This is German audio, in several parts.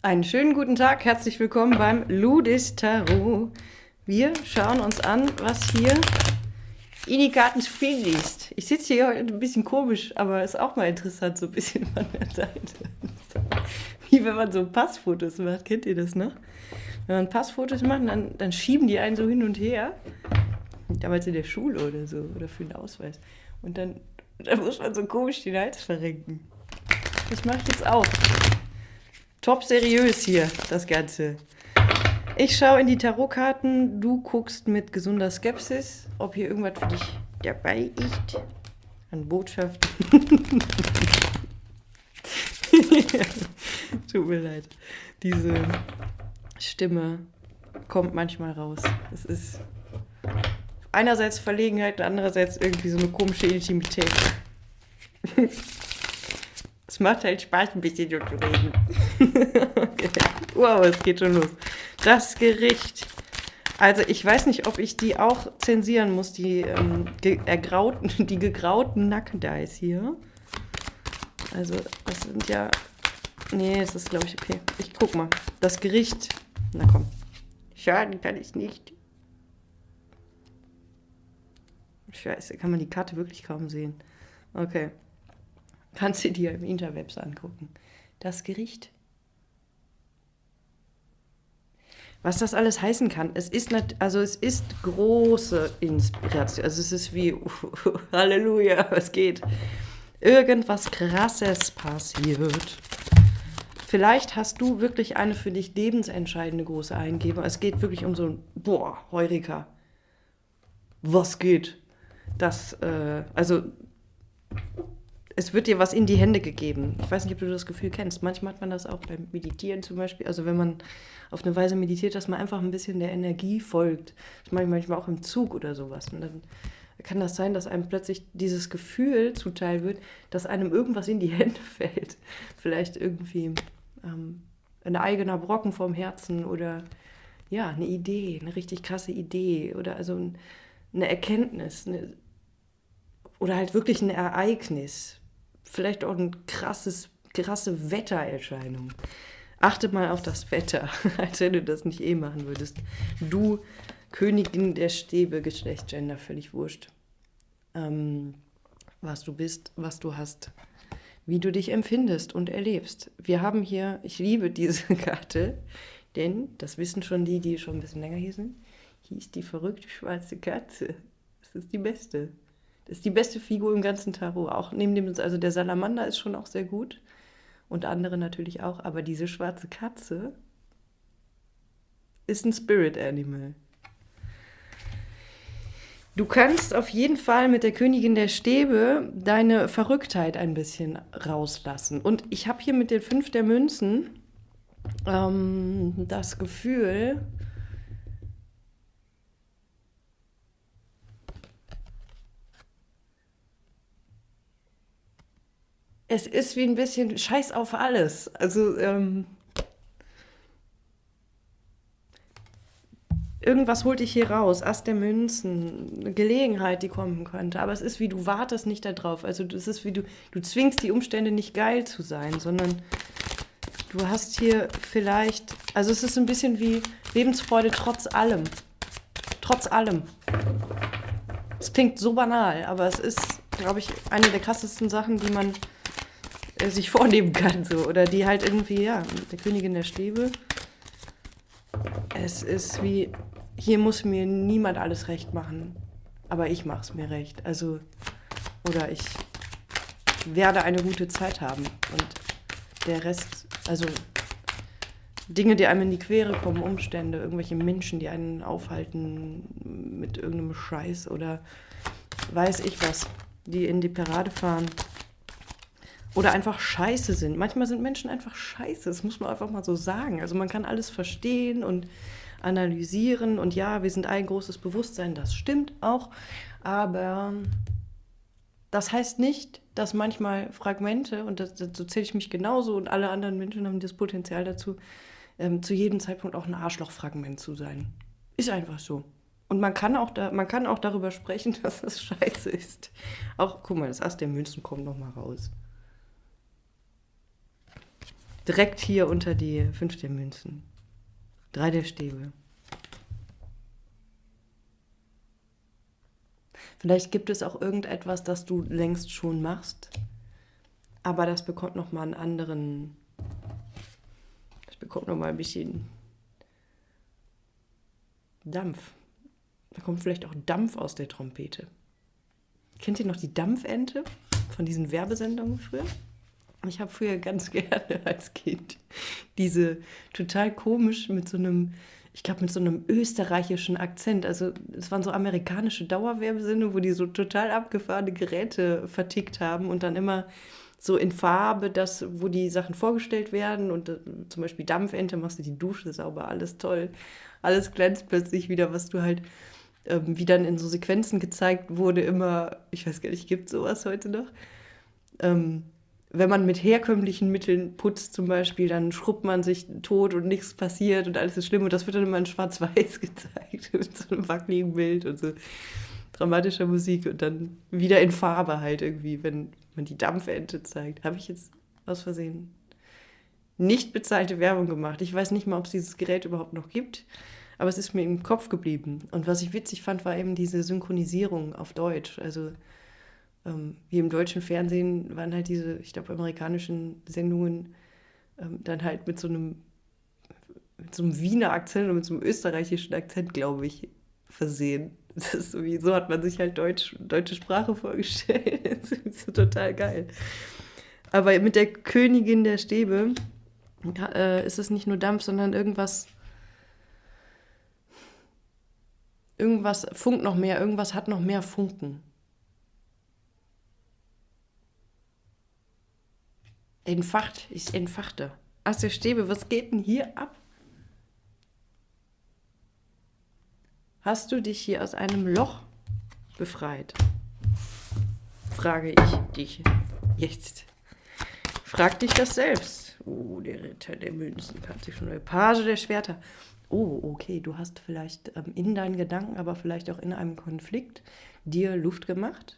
Einen schönen guten Tag, herzlich willkommen beim Ludis Tarot. Wir schauen uns an, was hier in die Karten zu finden ist. Ich sitze hier heute ein bisschen komisch, aber ist auch mal interessant, so ein bisschen von der Seite. Wie wenn man so Passfotos macht, kennt ihr das noch? Wenn man Passfotos macht, dann schieben die einen so hin und her. Damals in der Schule oder so, oder für den Ausweis. Und dann muss man so komisch den Hals verrenken. Das mache ich jetzt auch. Top seriös hier, das Ganze. Ich schaue in die Tarotkarten, du guckst mit gesunder Skepsis, ob hier irgendwas für dich dabei ist. An Botschaft. Tut mir leid. Diese Stimme kommt manchmal raus. Es ist einerseits Verlegenheit und andererseits irgendwie so eine komische Intimität. Es macht halt Spaß, ein bisschen so zu reden. Okay. Wow, es geht schon los. Das Gericht. Also ich weiß nicht, ob ich die auch zensieren muss, die gegrauten Nackendice hier. Also das sind ja... Nee, das ist glaube ich okay. Ich guck mal. Das Gericht. Na komm. Schaden kann ich nicht. Scheiße, kann man die Karte wirklich kaum sehen. Okay. Kannst du dir im Interwebs angucken. Das Gericht. Was das alles heißen kann, es ist große Inspiration. Also es ist wie, Halleluja, was geht? Irgendwas Krasses passiert. Vielleicht hast du wirklich eine für dich lebensentscheidende große Eingebung. Es geht wirklich um so ein, Heureka. Was geht? Es wird dir was in die Hände gegeben. Ich weiß nicht, ob du das Gefühl kennst. Manchmal hat man das auch beim Meditieren zum Beispiel. Also wenn man auf eine Weise meditiert, dass man einfach ein bisschen der Energie folgt. Das mache ich manchmal auch im Zug oder sowas. Und dann kann das sein, dass einem plötzlich dieses Gefühl zuteil wird, dass einem irgendwas in die Hände fällt. Vielleicht irgendwie ein eigener Brocken vom Herzen oder ja, eine Idee, eine richtig krasse Idee oder also eine Erkenntnis oder halt wirklich ein Ereignis. Vielleicht auch eine krasse Wettererscheinung. Achte mal auf das Wetter, als wenn du das nicht machen würdest. Du, Königin der Stäbe, Geschlecht, Gender, völlig wurscht. Was du bist, was du hast, wie du dich empfindest und erlebst. Wir haben hier, ich liebe diese Karte, denn, das wissen schon die schon ein bisschen länger hier sind, hier ist die verrückte schwarze Katze. Das ist die beste. Das ist die beste Figur im ganzen Tarot. Auch neben dem, also der Salamander ist schon auch sehr gut. Und andere natürlich auch. Aber diese schwarze Katze ist ein Spirit Animal. Du kannst auf jeden Fall mit der Königin der Stäbe deine Verrücktheit ein bisschen rauslassen. Und ich habe hier mit den 5 der Münzen das Gefühl, es ist wie ein bisschen Scheiß auf alles. Also irgendwas holt dich hier raus. Ass der Münzen, eine Gelegenheit, die kommen könnte. Aber es ist wie, du wartest nicht darauf. Also es ist wie, du zwingst die Umstände nicht geil zu sein, sondern du hast hier vielleicht, also es ist ein bisschen wie Lebensfreude trotz allem. Trotz allem. Es klingt so banal, aber es ist, glaube ich, eine der krassesten Sachen, die man sich vornehmen kann. So. Oder die halt irgendwie, ja, der Königin der Stäbe. Es ist wie, hier muss mir niemand alles recht machen, aber ich mache es mir recht. Also, oder ich werde eine gute Zeit haben und der Rest, also Dinge, die einem in die Quere kommen, Umstände, irgendwelche Menschen, die einen aufhalten mit irgendeinem Scheiß oder weiß ich was, die in die Parade fahren oder einfach scheiße sind. Manchmal sind Menschen einfach scheiße, das muss man einfach mal so sagen. Also man kann alles verstehen und analysieren und ja, wir sind ein großes Bewusstsein, das stimmt auch, aber das heißt nicht, dass manchmal Fragmente, und dazu zähle ich mich genauso und alle anderen Menschen haben das Potenzial dazu, zu jedem Zeitpunkt auch ein Arschlochfragment zu sein. Ist einfach so. Und man kann auch darüber sprechen, dass das scheiße ist. Auch, guck mal, das Ass der Münzen kommt nochmal raus. Direkt hier unter die 5 der Münzen. 3 der Stäbe. Vielleicht gibt es auch irgendetwas, das du längst schon machst, aber das bekommt nochmal einen anderen, das bekommt nochmal ein bisschen Dampf. Da kommt vielleicht auch Dampf aus der Trompete. Kennt ihr noch die Dampfente von diesen Werbesendungen früher? Ich habe früher ganz gerne als Kind diese total komisch mit so einem, ich glaube mit so einem österreichischen Akzent. Also es waren so amerikanische Dauerwerbesendungen, wo die so total abgefahrene Geräte vertickt haben und dann immer so in Farbe, das, wo die Sachen vorgestellt werden und zum Beispiel Dampfente, machst du die Dusche sauber, alles toll. Alles glänzt plötzlich wieder, was du halt, wie dann in so Sequenzen gezeigt wurde, immer, ich weiß gar nicht, gibt es sowas heute noch? Wenn man mit herkömmlichen Mitteln putzt zum Beispiel, dann schrubbt man sich tot und nichts passiert und alles ist schlimm. Und das wird dann immer in Schwarz-Weiß gezeigt, mit so einem wackeligen Bild und so dramatischer Musik und dann wieder in Farbe halt irgendwie, wenn man die Dampfente zeigt. Habe ich jetzt aus Versehen nicht bezahlte Werbung gemacht. Ich weiß nicht mal, ob es dieses Gerät überhaupt noch gibt, aber es ist mir im Kopf geblieben. Und was ich witzig fand, war eben diese Synchronisierung auf Deutsch. Also wie im deutschen Fernsehen waren halt diese, ich glaube, amerikanischen Sendungen dann halt mit so einem Wiener Akzent und mit so einem österreichischen Akzent, glaube ich, versehen. Das ist so hat man sich halt deutsche Sprache vorgestellt. Das ist so total geil. Aber mit der Königin der Stäbe ist es nicht nur Dampf, sondern irgendwas funkt noch mehr, irgendwas hat noch mehr Funken. Ich entfachte. Aus der Stäbe, was geht denn hier ab? Hast du dich hier aus einem Loch befreit? Frage ich dich jetzt. Frag dich das selbst. Oh, der Ritter der Münzen hat sich schon eine Page der Schwerter. Oh, okay, du hast vielleicht in deinen Gedanken, aber vielleicht auch in einem Konflikt dir Luft gemacht,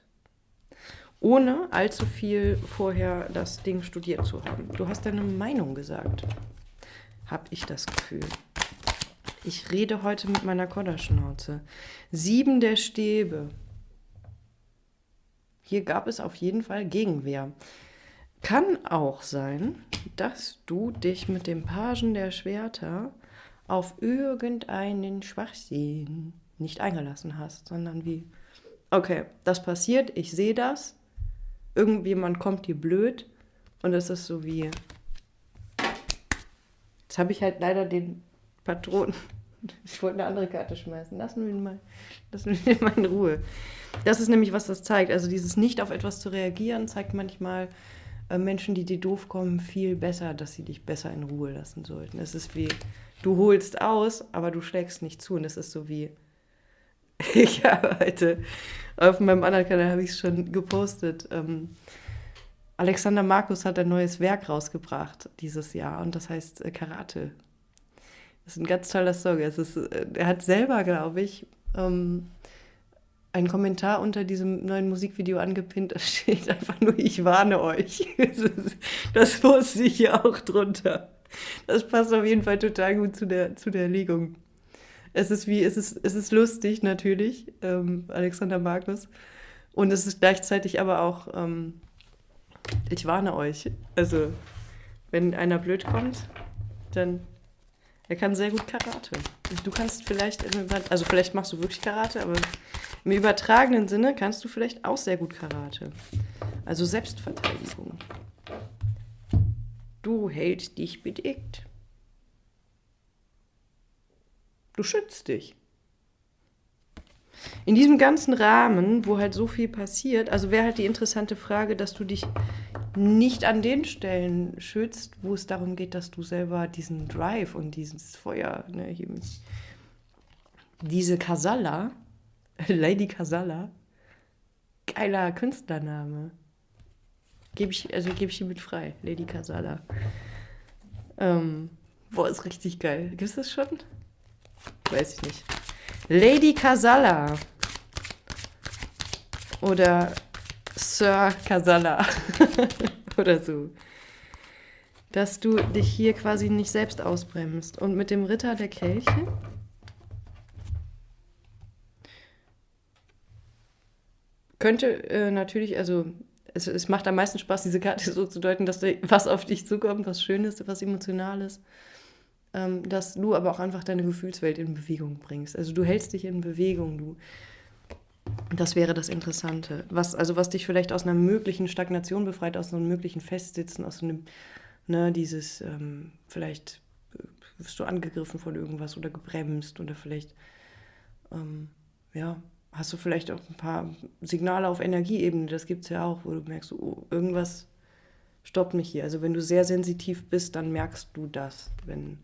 ohne allzu viel vorher das Ding studiert zu haben. Du hast deine Meinung gesagt, habe ich das Gefühl. Ich rede heute mit meiner Kodderschnauze. 7 der Stäbe. Hier gab es auf jeden Fall Gegenwehr. Kann auch sein, dass du dich mit dem Pagen der Schwerter auf irgendeinen Schwachsinn nicht eingelassen hast, sondern wie, okay, das passiert, ich sehe das, irgendjemand kommt dir blöd und es ist so wie, jetzt habe ich halt leider den Patron, ich wollte eine andere Karte schmeißen, lassen wir ihn mal in Ruhe. Das ist nämlich, was das zeigt, also dieses nicht auf etwas zu reagieren, zeigt manchmal Menschen, die dir doof kommen, viel besser, dass sie dich besser in Ruhe lassen sollten. Es ist wie, du holst aus, aber du schlägst nicht zu. Und es ist so wie, ich habe heute, auf meinem anderen Kanal habe ich es schon gepostet, Alexander Markus hat ein neues Werk rausgebracht dieses Jahr und das heißt Karate. Das ist ein ganz toller Song. Er hat selber, glaube ich, einen Kommentar unter diesem neuen Musikvideo angepinnt, da steht einfach nur, ich warne euch. Das wusste ich hier auch drunter. Das passt auf jeden Fall total gut zu der Legung. Es ist lustig natürlich, Alexander Markus. Und es ist gleichzeitig aber auch, ich warne euch. Also, wenn einer blöd kommt, dann, er kann sehr gut Karate. Du kannst vielleicht, also vielleicht machst du wirklich Karate, aber im übertragenen Sinne kannst du vielleicht auch sehr gut Karate. Also Selbstverteidigung. Du hältst dich bedeckt. Du schützt dich. In diesem ganzen Rahmen, wo halt so viel passiert, also wäre halt die interessante Frage, dass du dich nicht an den Stellen schützt, wo es darum geht, dass du selber diesen Drive und dieses Feuer, ne, hier, diese Casalla, Lady Casalla, geiler Künstlername. Gebe ich hiermit frei, Lady Casalla. Boah, ist richtig geil. Gibt es das schon? Weiß ich nicht. Lady Casalla. Oder Sir Casalla. Oder so. dass du dich hier quasi nicht selbst ausbremst. Und mit dem Ritter der Kelche könnte natürlich, also es macht am meisten Spaß, diese Karte so zu deuten, dass da was auf dich zukommt, was Schönes, was Emotionales, dass du aber auch einfach deine Gefühlswelt in Bewegung bringst. Also du hältst dich in Bewegung, das wäre das Interessante. Was dich vielleicht aus einer möglichen Stagnation befreit, aus so einem möglichen Festsitzen, aus so einem, dieses, vielleicht wirst du angegriffen von irgendwas oder gebremst oder vielleicht, ja, hast du vielleicht auch ein paar Signale auf Energieebene, das gibt es ja auch, wo du merkst, oh, irgendwas stoppt mich hier. Also wenn du sehr sensitiv bist, dann merkst du das, wenn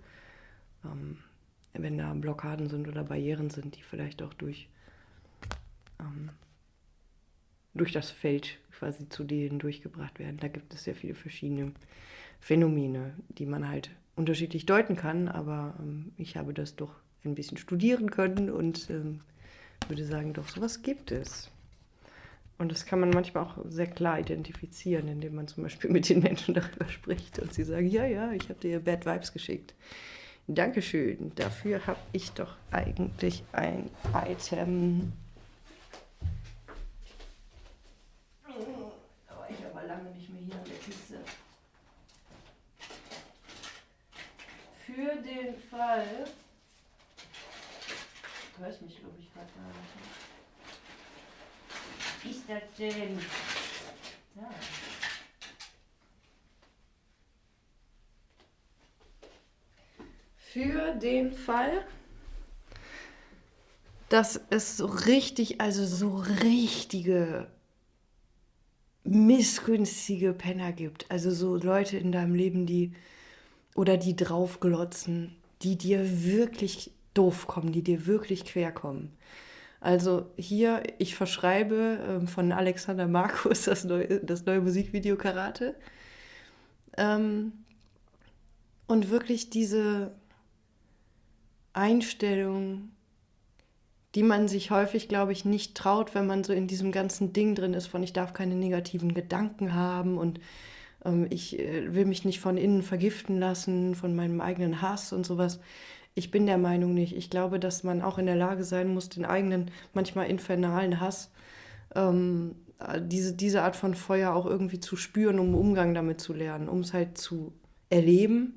da Blockaden sind oder Barrieren sind, die vielleicht auch durch das Feld quasi zu dir hindurchgebracht werden. Da gibt es sehr viele verschiedene Phänomene, die man halt unterschiedlich deuten kann, aber ich habe das doch ein bisschen studieren können und würde sagen, doch, sowas gibt es. Und das kann man manchmal auch sehr klar identifizieren, indem man zum Beispiel mit den Menschen darüber spricht und sie sagen, ja, ich habe dir Bad Vibes geschickt. Dankeschön, dafür habe ich doch eigentlich ein Item. Aber ich war lange nicht mehr hier an der Kiste. Für den Fall... Du hörst mich, glaube ich, gerade gar nicht. Wie ist das denn? Ja. Für den Fall, dass es so richtig, also so richtige missgünstige Penner gibt. Also so Leute in deinem Leben, die draufglotzen, die dir wirklich doof kommen, die dir wirklich quer kommen. Also hier, ich verschreibe von Alexander Markus das neue Musikvideo Karate. Und wirklich diese Einstellung, die man sich häufig, glaube ich, nicht traut, wenn man so in diesem ganzen Ding drin ist, von ich darf keine negativen Gedanken haben und ich will mich nicht von innen vergiften lassen, von meinem eigenen Hass und sowas. Ich bin der Meinung nicht. Ich glaube, dass man auch in der Lage sein muss, den eigenen, manchmal infernalen Hass, diese Art von Feuer auch irgendwie zu spüren, um Umgang damit zu lernen, um es halt zu erleben,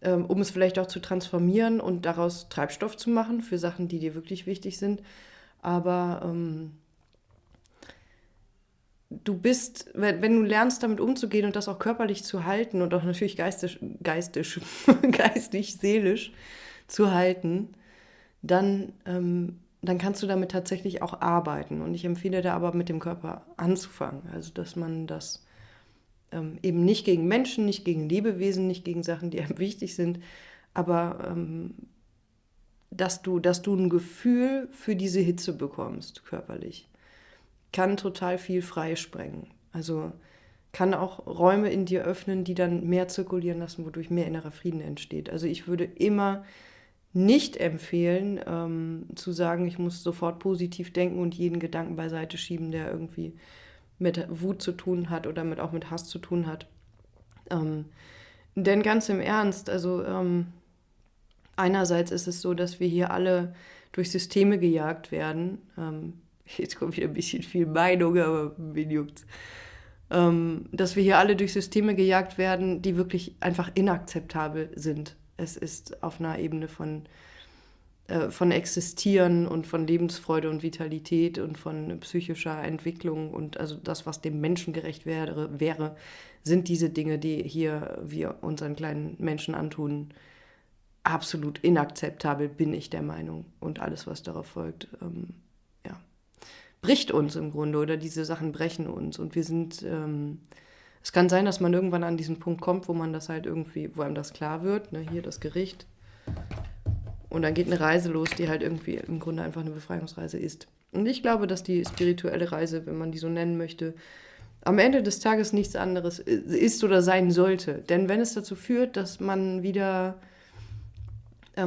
um es vielleicht auch zu transformieren und daraus Treibstoff zu machen für Sachen, die dir wirklich wichtig sind. Aber du bist, wenn du lernst, damit umzugehen und das auch körperlich zu halten und auch natürlich geistig, seelisch zu halten, dann kannst du damit tatsächlich auch arbeiten. Und ich empfehle da aber mit dem Körper anzufangen. Also, dass man das eben nicht gegen Menschen, nicht gegen Lebewesen, nicht gegen Sachen, die einem wichtig sind, aber dass du ein Gefühl für diese Hitze bekommst, körperlich. Kann total viel freisprengen. Also kann auch Räume in dir öffnen, die dann mehr zirkulieren lassen, wodurch mehr innerer Frieden entsteht. Also ich würde immer nicht empfehlen, zu sagen, ich muss sofort positiv denken und jeden Gedanken beiseite schieben, der irgendwie mit Wut zu tun hat oder auch mit Hass zu tun hat. Denn ganz im Ernst, also einerseits ist es so, dass wir hier alle durch Systeme gejagt werden. Jetzt kommt wieder ein bisschen viel Meinung, aber wen juckt's? Dass wir hier alle durch Systeme gejagt werden, die wirklich einfach inakzeptabel sind. Es ist auf einer Ebene von Existieren und von Lebensfreude und Vitalität und von psychischer Entwicklung und also das, was dem Menschen gerecht wäre, sind diese Dinge, die hier wir unseren kleinen Menschen antun, absolut inakzeptabel, bin ich der Meinung. Und alles, was darauf folgt, bricht uns im Grunde oder diese Sachen brechen uns. Und wir sind, es kann sein, dass man irgendwann an diesen Punkt kommt, wo man das halt irgendwie, wo einem das klar wird, ne, hier das Gericht. Und dann geht eine Reise los, die halt irgendwie im Grunde einfach eine Befreiungsreise ist. Und ich glaube, dass die spirituelle Reise, wenn man die so nennen möchte, am Ende des Tages nichts anderes ist oder sein sollte. Denn wenn es dazu führt, dass man wieder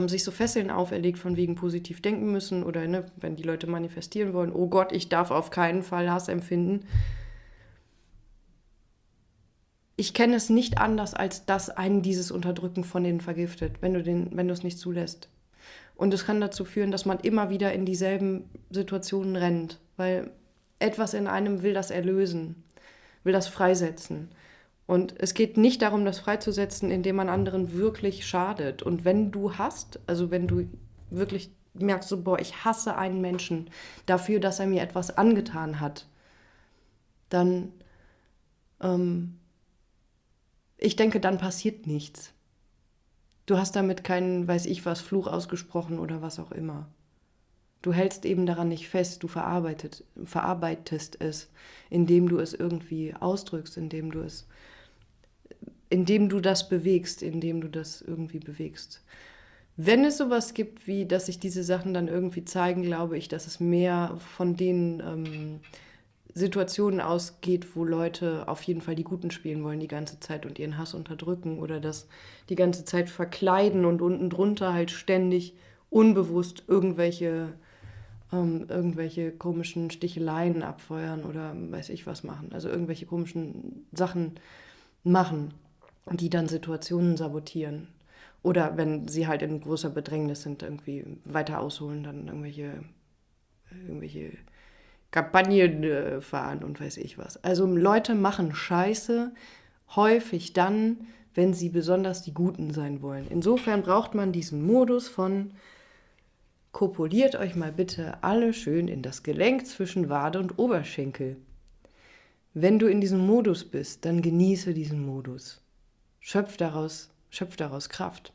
sich so Fesseln auferlegt, von wegen positiv denken müssen oder ne, wenn die Leute manifestieren wollen, oh Gott, ich darf auf keinen Fall Hass empfinden, ich kenne es nicht anders, als dass einen dieses Unterdrücken von denen vergiftet, wenn du es nicht zulässt. Und es kann dazu führen, dass man immer wieder in dieselben Situationen rennt, weil etwas in einem will das erlösen, will das freisetzen. Und es geht nicht darum, das freizusetzen, indem man anderen wirklich schadet. Und wenn du also wenn du wirklich merkst, so, boah, ich hasse einen Menschen dafür, dass er mir etwas angetan hat, dann, ich denke, dann passiert nichts. Du hast damit keinen, weiß ich was, Fluch ausgesprochen oder was auch immer. Du hältst eben daran nicht fest, du verarbeitest es, indem du es irgendwie ausdrückst, indem du das bewegst, indem du das irgendwie bewegst. Wenn es sowas gibt, wie dass sich diese Sachen dann irgendwie zeigen, glaube ich, dass es mehr von den Situationen ausgeht, wo Leute auf jeden Fall die Guten spielen wollen die ganze Zeit und ihren Hass unterdrücken oder das die ganze Zeit verkleiden und unten drunter halt ständig unbewusst irgendwelche komischen Sticheleien abfeuern oder weiß ich was machen. Also irgendwelche komischen Sachen machen, die dann Situationen sabotieren. Oder wenn sie halt in großer Bedrängnis sind, irgendwie weiter ausholen, dann irgendwelche Kampagnen fahren und weiß ich was. Also Leute machen Scheiße häufig dann, wenn sie besonders die Guten sein wollen. Insofern braucht man diesen Modus von kopuliert euch mal bitte alle schön in das Gelenk zwischen Wade und Oberschenkel. Wenn du in diesem Modus bist, dann genieße diesen Modus. Schöpf daraus Kraft.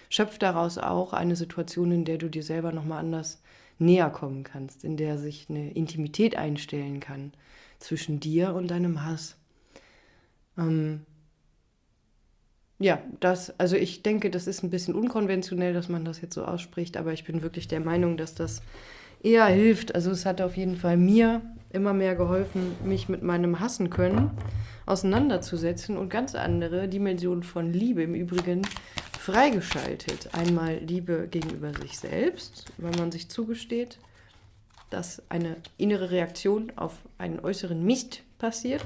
Schöpf daraus auch eine Situation, in der du dir selber nochmal anders näher kommen kannst, in der sich eine Intimität einstellen kann zwischen dir und deinem Hass. Also ich denke, das ist ein bisschen unkonventionell, dass man das jetzt so ausspricht, aber ich bin wirklich der Meinung, dass das eher hilft. Also es hat auf jeden Fall mir immer mehr geholfen, mich mit meinem Hassen können auseinanderzusetzen und ganz andere Dimensionen von Liebe im Übrigen freigeschaltet. Einmal Liebe gegenüber sich selbst, weil man sich zugesteht, dass eine innere Reaktion auf einen äußeren Mist passiert.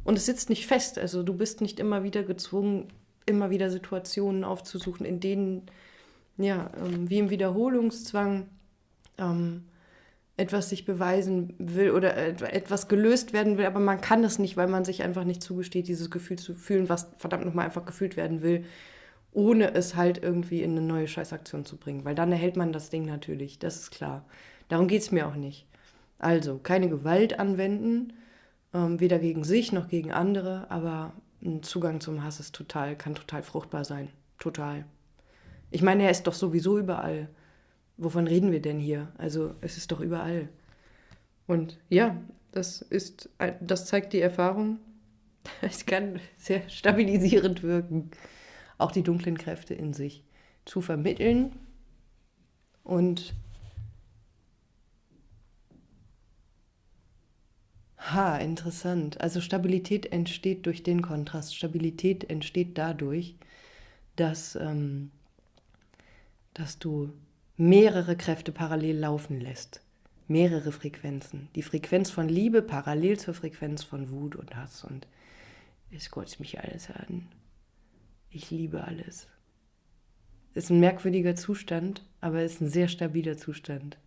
Und es sitzt nicht fest, also du bist nicht immer wieder gezwungen, immer wieder Situationen aufzusuchen, in denen, wie im Wiederholungszwang, etwas sich beweisen will oder etwas gelöst werden will, aber man kann es nicht, weil man sich einfach nicht zugesteht, dieses Gefühl zu fühlen, was verdammt nochmal einfach gefühlt werden will, ohne es halt irgendwie in eine neue Scheißaktion zu bringen, weil dann erhält man das Ding natürlich, das ist klar. Darum geht es mir auch nicht. Also, keine Gewalt anwenden, weder gegen sich noch gegen andere, aber ein Zugang zum Hass kann total fruchtbar sein. Total. Ich meine, er ist doch sowieso überall. Wovon reden wir denn hier? Also, es ist doch überall. Und ja, das zeigt die Erfahrung. Es kann sehr stabilisierend wirken, auch die dunklen Kräfte in sich zu vermitteln und interessant. Also Stabilität entsteht durch den Kontrast. Stabilität entsteht dadurch, dass du mehrere Kräfte parallel laufen lässt. Mehrere Frequenzen. Die Frequenz von Liebe parallel zur Frequenz von Wut und Hass. Und es kotzt mich alles an. Ich liebe alles. Ist ein merkwürdiger Zustand, aber ist ein sehr stabiler Zustand.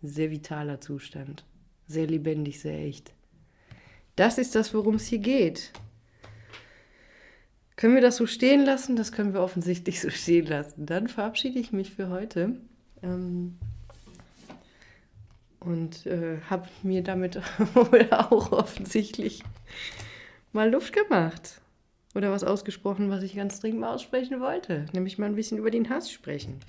Sehr vitaler Zustand. Sehr lebendig, sehr echt. Das ist das, worum es hier geht. Können wir das so stehen lassen? Das können wir offensichtlich so stehen lassen. Dann verabschiede ich mich für heute und habe mir damit wohl auch offensichtlich mal Luft gemacht. Oder was ausgesprochen, was ich ganz dringend mal aussprechen wollte. Nämlich mal ein bisschen über den Hass sprechen.